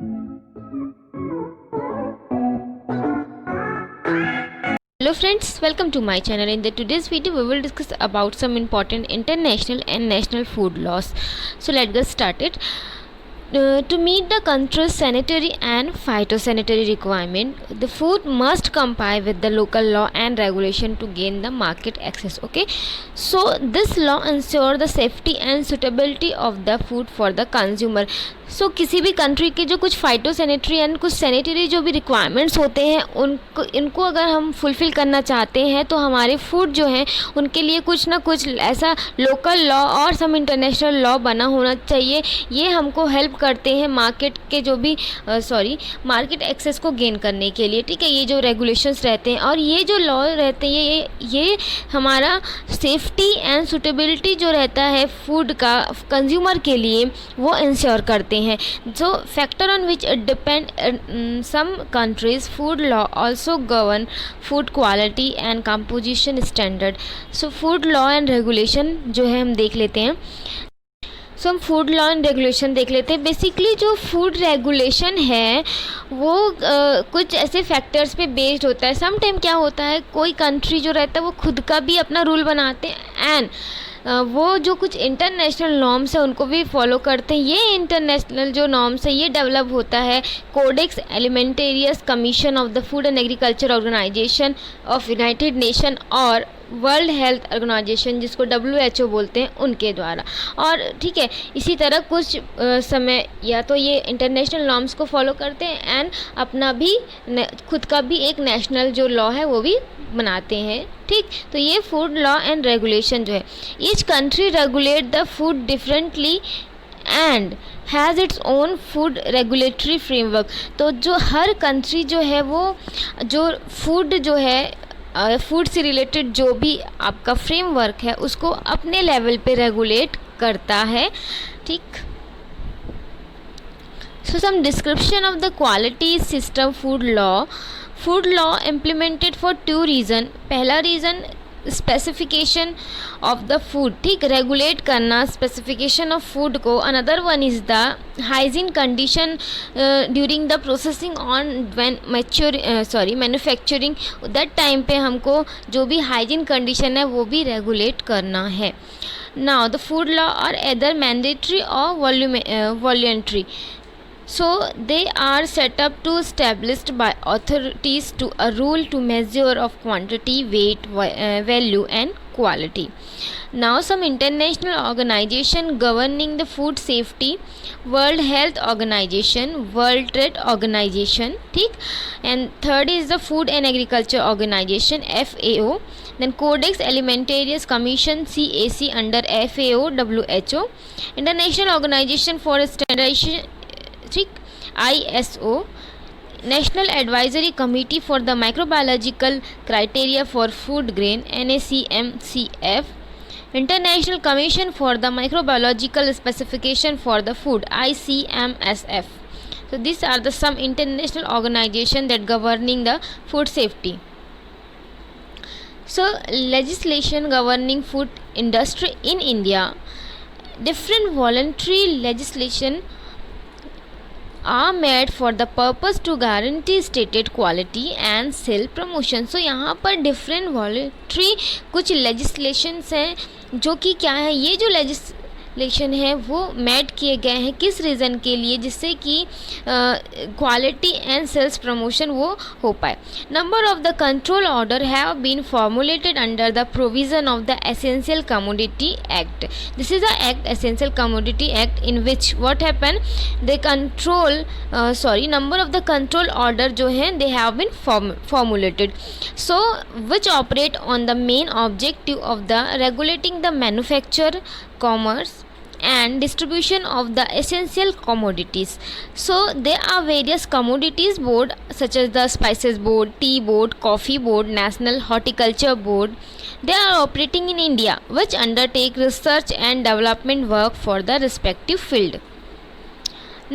Hello friends, welcome to my channel. In today's video we will discuss about some important international and national food laws. So let's get started. To meet the country's sanitary and phytosanitary requirement, the food must comply with the local law and regulation to gain the market access. Okay, so this law ensure the safety and suitability of the food for the consumer. सो किसी भी country के जो कुछ phyto sanitary and कुछ sanitary जो भी requirements होते हैं इनको अगर हम फुलफ़िल करना चाहते हैं तो हमारे फूड जो हैं उनके लिए कुछ ना कुछ ऐसा लोकल लॉ और सम इंटरनेशनल लॉ बना होना चाहिए. ये हमको हेल्प करते हैं मार्केट के जो भी मार्केट एक्सेस को गेन करने के लिए. ठीक है, ये जो रेगुलेशंस रहते हैं और ये जो लॉ रहते हैं ये हमारा सेफ्टी एंड सुटेबिलिटी जो रहता है फूड का कंज्यूमर के लिए वो इंश्योर करते हैं. So factor on which it depend some countries food law also govern food quality and composition standard. So food law and regulation जो है हम देख लेते हैं. सो हम फूड लॉ एंड रेगुलेशन देख लेते हैं. बेसिकली जो फूड रेगुलेशन है वो कुछ ऐसे फैक्टर्स पे बेस्ड होता है. सम टाइम क्या होता है, कोई कंट्री जो रहता है वो खुद का भी अपना रूल बनाते हैं एंड वो जो कुछ इंटरनेशनल नॉर्म्स है उनको भी फॉलो करते हैं. ये इंटरनेशनल जो नॉर्म्स है ये डेवलप होता है Codex Alimentarius Commission of the Food and Agriculture Organization of United Nation और वर्ल्ड हेल्थ ऑर्गेनाइजेशन जिसको WHO बोलते हैं उनके द्वारा. और ठीक है, इसी तरह कुछ समय या तो ये इंटरनेशनल नॉर्म्स को फॉलो करते हैं एंड अपना भी खुद का भी एक नेशनल जो लॉ है वो भी बनाते हैं. ठीक, तो ये फूड लॉ एंड रेगुलेशन जो है each country regulate the food differently and has its own food regulatory framework. तो जो हर कंट्री जो है वो जो फूड जो है फूड से रिलेटेड जो भी आपका फ्रेमवर्क है उसको अपने लेवल पे रेगुलेट करता है. ठीक, so some description of the quality system food law implemented for 2 reason. पहला reason specification of the food. ठीक, रेगुलेट करना स्पेसिफिकेशन ऑफ फूड को. Another one is the hygiene condition during the processing on when manufacturing. That time पे हमको जो भी hygiene condition है वो भी रेगुलेट करना है. Now the food law are either mandatory और voluntary. So they are set up to established by authorities to a rule to measure of quantity, weight, value and quality. Now some international organization governing the food safety, World Health Organization, World Trade Organization. ठीक, and third is the Food and Agriculture Organization FAO. Then Codex Alimentarius Commission CAC under FAO WHO. International Organization for Standardization. ठीक, ISO, National Advisory Committee for the Microbiological Criteria for Food Grain NACMCF, International Commission for the Microbiological Specification for the Food ICMSF. So these are the some international organization that governing the food safety. So legislation governing food industry in India, different voluntary legislation are made for the purpose to guarantee stated quality and self promotion. So यहाँ पर different voluntary कुछ legislations हैं जो कि क्या है, ये जो लेजिस्लेशन है वो मेड किए गए हैं किस रीज़न के लिए, जिससे कि क्वालिटी एंड सेल्स प्रमोशन वो हो पाए. Number of the control order have been formulated under the provision of the essential commodity act. This is the act, essential commodity act, in which what happen they control number of the control order जो हैं they have been formulated. So which operate on the main objective of the regulating the manufacture, commerce and distribution of the essential commodities. So there are various commodities board such as the spices board, tea board, coffee board, national horticulture board. They are operating in India which undertake research and development work for the respective field.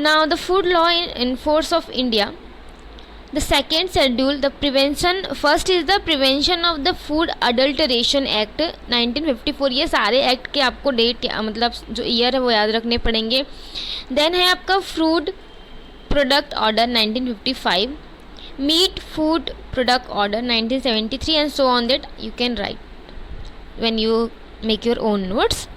Now the food law in force of India. The second schedule, the prevention, first is the Prevention of the Food Adulteration Act 1954. ये सारे act के आपको date मतलब जो year है वो याद रखने पड़ेंगे. देन है आपका food Product Order 1955, Meat Food Product Order 1973, and so on, that you can write when you make your own notes.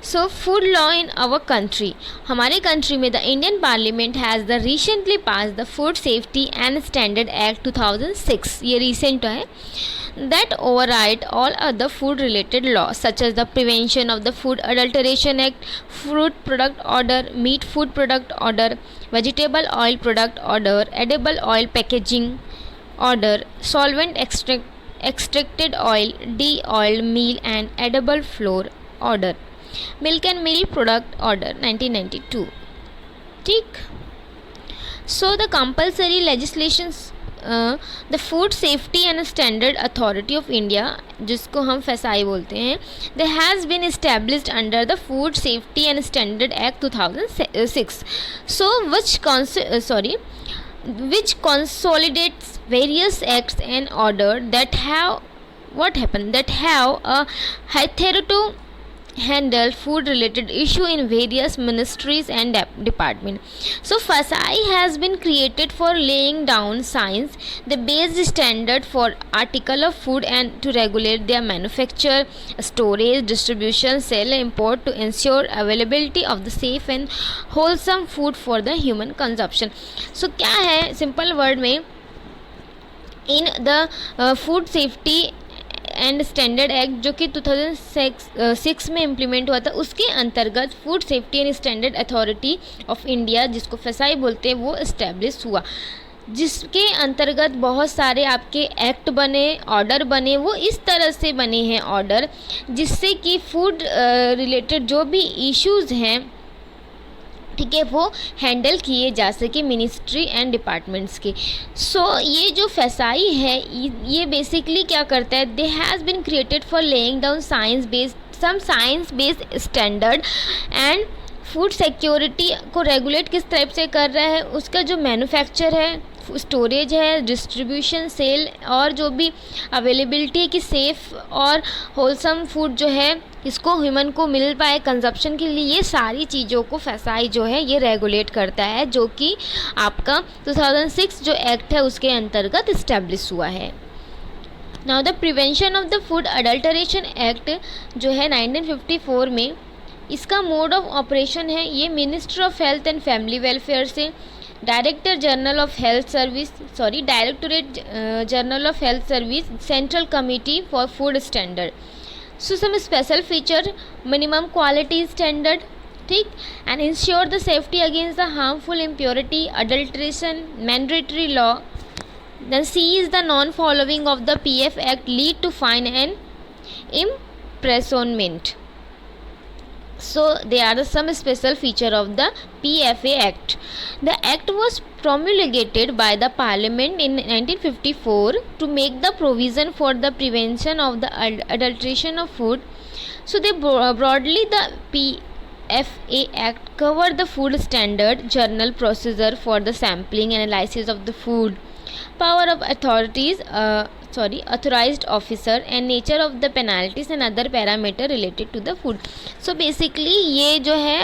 So food law in our country, हमारे country में the Indian Parliament has the recently passed the Food Safety and Standard Act 2006, ये recent है, that override all other food related laws such as the Prevention of the Food Adulteration Act, Fruit Product Order, Meat Food Product Order, Vegetable Oil Product Order, Edible Oil Packaging Order, Solvent Extracted Oil, De-oiled Meal and Edible Flour Order, Milk and Milk Product Order 1992. ठीक. So the compulsory legislations, the Food Safety and Standard Authority of India, जिसको हम FSI बोलते हैं, that has been established under the Food Safety and Standard Act 2006. So which consolidates various acts and order that have a hitherto handle food related issue in various ministries and departments. So FSI has been created for laying down science the based standard for article of food and to regulate their manufacture, storage, distribution, sale, import to ensure availability of the safe and wholesome food for the human consumption. So क्या है simple word में, in the food safety and standard act जो कि 2006 में implement हुआ था, उसके अंतर्गत food safety and standard authority of India, जिसको FSI बोलते हैं, वो इस्टेब्लिश हुआ, जिसके अंतर्गत बहुत सारे आपके एक्ट बने, ऑर्डर बने. वो इस तरह से बने हैं ऑर्डर जिससे कि फूड रिलेटेड जो भी इश्यूज़ हैं, ठीक है, वो हैंडल किए जा सके मिनिस्ट्री एंड डिपार्टमेंट्स के. सो ये जो FSI है, ये बेसिकली क्या करता है, they has been created for laying down science based standard and food security को रेगुलेट किस टाइप से कर रहा है, उसका जो मैन्युफैक्चर है, स्टोरेज है, डिस्ट्रीब्यूशन, सेल और जो भी अवेलेबिलिटी है कि सेफ़ और होलसम फूड जो है इसको ह्यूमन को मिल पाए कंजप्शन के लिए, ये सारी चीज़ों को FSI जो है ये रेगुलेट करता है, जो कि आपका 2006 जो एक्ट है उसके अंतर्गत इस्टेब्लिश हुआ है. Now the prevention of the food adulteration act जो है 1954 में, इसका मोड ऑफ ऑपरेशन है, ये ministry of health and family welfare से directorate general of health service central committee for food standard. So some special feature, minimum quality standard, ठीक, and ensure the safety against the harmful impurity adulteration, mandatory law. Then C is the non-following of the PF Act lead to fine and imprisonment. So they are some special feature of the PFA Act. The Act was promulgated by the Parliament in 1954 to make the provision for the prevention of the adulteration of food. So they broadly the PFA Act covered the food standard, journal procedure for the sampling and analysis of the food, power of authorized officer and nature of the penalties and other parameter related to the food. So basically ये जो है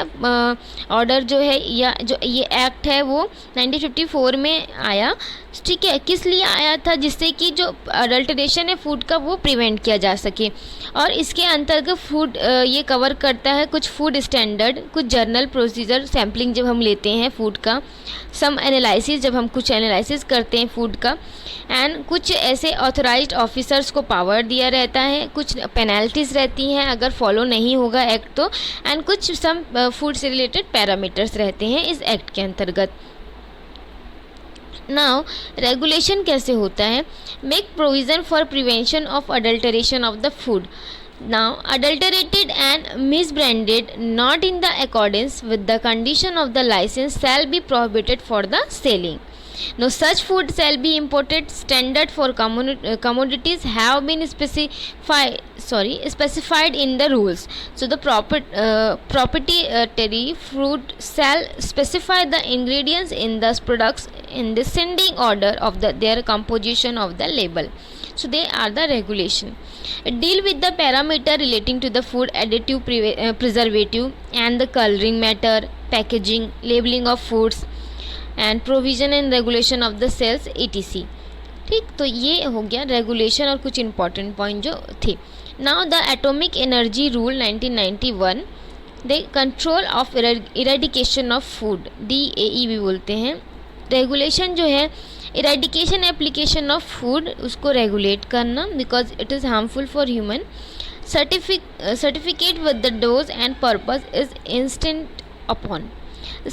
order जो है या जो ये act है वो 1954 में आया, ठीक है. किस लिए आया था, जिससे कि जो अडल्ट्रेशन है फूड का वो प्रिवेंट किया जा सके. और इसके अंतर्गत फूड ये कवर करता है कुछ फूड स्टैंडर्ड, कुछ जर्नल प्रोसीजर, सैम्पलिंग जब हम लेते हैं फूड का, सम एनालिसिस जब हम कुछ एनालिसिस करते हैं फूड का, एंड कुछ ऐसे ऑथराइज्ड ऑफिसर्स को पावर दिया रहता है, कुछ पेनल्टीज़ रहती हैं अगर फॉलो नहीं होगा एक्ट तो, एंड कुछ सम फूड से रिलेटेड पैरामीटर्स रहते हैं इस एक्ट के अंतर्गत. नाउ रेगुलेशन कैसे होता है, make provision for prevention of adulteration of the food. Now adulterated and misbranded not in the accordance with the condition of the license shall be prohibited for the selling. No such food shall be imported. Standard for commodities have been specified in the rules. So the proprietary fruit shall specify the ingredients in the products in descending order of their composition of the label. So they are the regulation. Deal with the parameter relating to the food additive, preservative and the coloring matter, packaging, labeling of foods and provision and regulation of the cells etc. ठीक, तो ये हो गया regulation और कुछ important point जो थे. Now the atomic energy rule 1991, the control of eradication of food, DAE भी बोलते हैं. रेगुलेशन जो है इरेडिकेशन एप्लीकेशन ऑफ फूड, उसको रेगुलेट करना because it is harmful for human. Certificate with the dose and purpose is instant upon.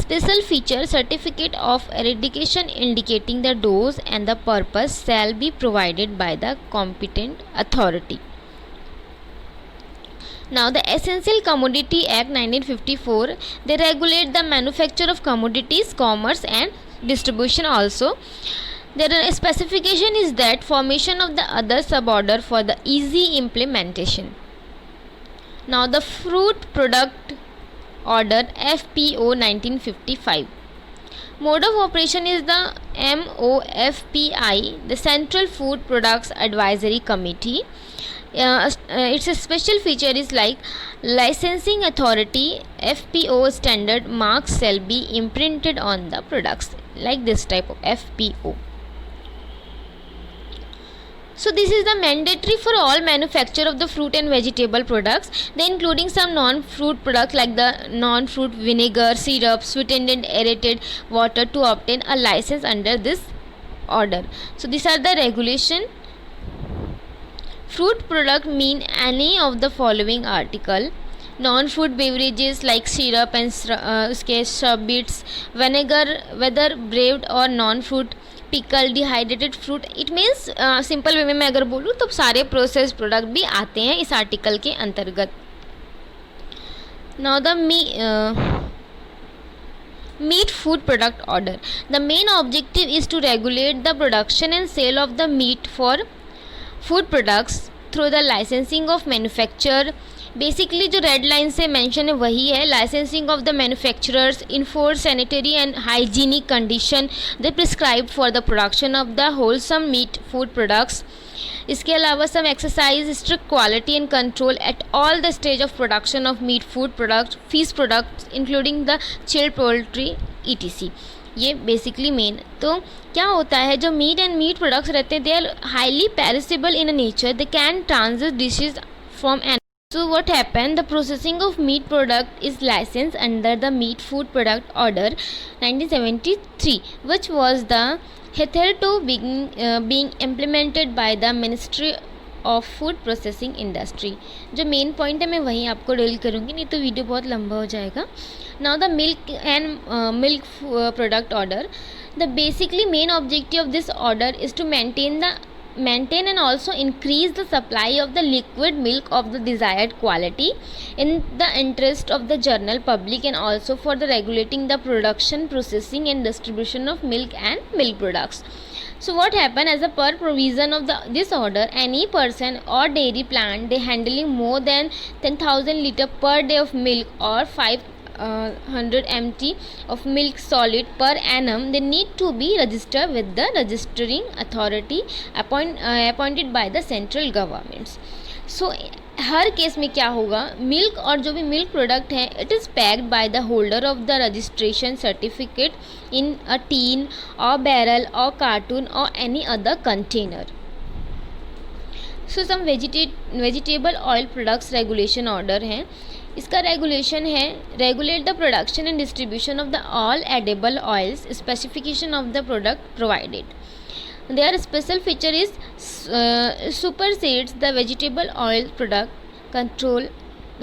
Special feature certificate of eradication indicating the dose and the purpose shall be provided by the competent authority. Now the Essential Commodity Act 1954, they regulate the manufacture of commodities, commerce and distribution also. Their specification is that formation of the other suborder for the easy implementation. Now the Fruit Product Order FPO 1955. Mode of operation is the MOFPI, the Central Food Products Advisory Committee. Its special feature is like licensing authority FPO standard marks shall be imprinted on the products, like this type of FPO. So this is the mandatory for all manufacture of the fruit and vegetable products, then including some non-fruit products like the non-fruit vinegar, syrup, sweetened aerated water to obtain a license under this order. So these are the regulation. Fruit product mean any of the following article. Non-fruit beverages like syrup and उसके sherbets, vinegar whether brewed or non-fruit, pickle, dehydrated fruit. It means simple way में मैं अगर बोलूँ तो सारे process product भी आते हैं इस आर्टिकल के अंतर्गत. Now the meat food product order. The main objective is to regulate the production and sale of the meat for food products through the licensing of manufacture. Basically जो red line से mention है वही है. Licensing of the manufacturers, enforce sanitary and hygienic condition they prescribe for the production of the wholesome meat food products. इसके अलावा some exercise strict quality and control at all the stage of production of meat food product, fish products including the chilled poultry etc. ये basically main. तो क्या होता है, जो meet and meet products रहते हैं they are highly perishable in nature, they can transmit diseases from. So what happened? The processing of meat product is licensed under the Meat Food Product Order 1973, which was the hitherto being implemented by the Ministry of Food Processing Industry. जो main point है मैं वहीं आपको deal करूँगी, नहीं तो video बहुत लंबा हो जाएगा. Now the milk and milk product order. The basically main objective of this order is to maintain and also increase the supply of the liquid milk of the desired quality in the interest of the general public and also for the regulating the production, processing and distribution of milk and milk products. So what happened, as a per provision of this order, any person or dairy plant they handling more than 10,000 liter per day of milk or 500 mt of milk solid per annum, they need to be registered with the registering authority appointed by the central governments. So हर case में क्या होगा, milk और जो भी milk product है it is packed by the holder of the registration certificate in a tin or barrel or carton or any other container. So some vegetable oil products regulation order हैं. इसका regulation है regulate the production and distribution of the all edible oils, specification of the product provided. Their special feature is supersedes the vegetable oil product control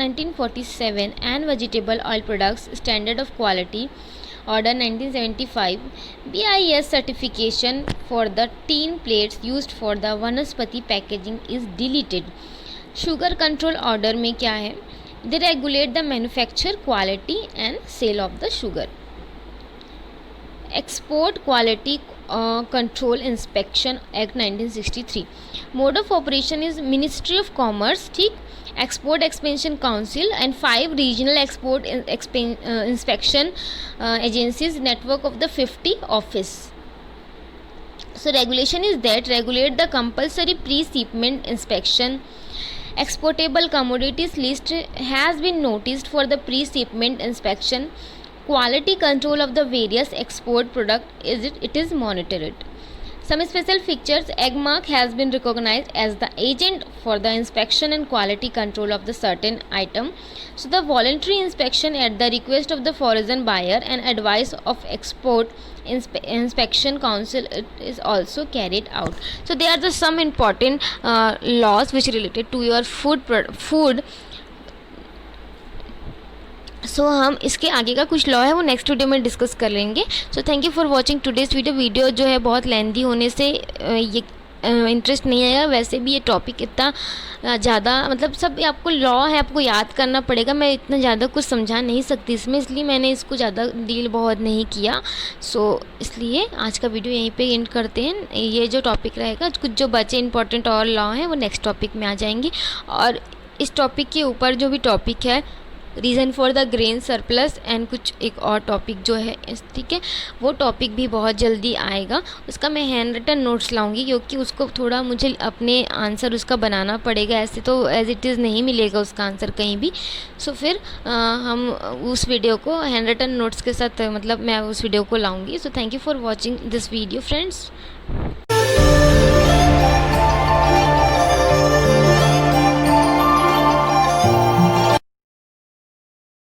1947 and vegetable oil products standard of quality order 1975. BIS certification for the tin plates used for the vanaspati packaging is deleted. Sugar control order में क्या है, they regulate the manufacture, quality and sale of the sugar. Export Quality Control Inspection Act 1963. Mode of operation is Ministry of Commerce, ठीक, Export Expansion Council and 5 regional export inspection agencies, network of the 50 office. So regulation is that regulate the compulsory pre-shipment inspection. Exportable commodities list has been noticed for the pre-shipment inspection. quality control of the various export product it is monitored. Some special features: egg mark has been recognized as the agent for the inspection and quality control of the certain item. So the voluntary inspection at the request of the foreign buyer and advice of export inspection council is also carried out. So there are the some important laws which related to your food. सो हम इसके आगे का कुछ law है वो next video में discuss कर लेंगे. सो thank you for watching today's video जो है बहुत लेंदी होने से ये इंटरेस्ट नहीं आएगा. वैसे भी ये टॉपिक इतना ज़्यादा मतलब सब आपको लॉ है, आपको याद करना पड़ेगा. मैं इतना ज़्यादा कुछ समझा नहीं सकती इसमें, इसलिए मैंने इसको ज़्यादा डील बहुत नहीं किया. सो इसलिए आज का वीडियो यहीं पे एंड करते हैं. ये जो टॉपिक रहेगा, कुछ जो बचे इंपॉर्टेंट और लॉ हैं वो नेक्स्ट टॉपिक में आ जाएंगे. और इस टॉपिक के ऊपर जो भी टॉपिक है reason for the grain surplus and कुछ एक और टॉपिक जो है ठीक है, वो टॉपिक भी बहुत जल्दी आएगा. उसका मैं हैंड रिटन नोट्स लाऊंगी क्योंकि उसको थोड़ा मुझे अपने आंसर उसका बनाना पड़ेगा. ऐसे तो एज इट इज़ नहीं मिलेगा उसका आंसर कहीं भी. सो फिर हम उस वीडियो को हैंड रिटन नोट्स के साथ मतलब मैं उस वीडियो को लाऊंगी. So thank you for watching this video friends.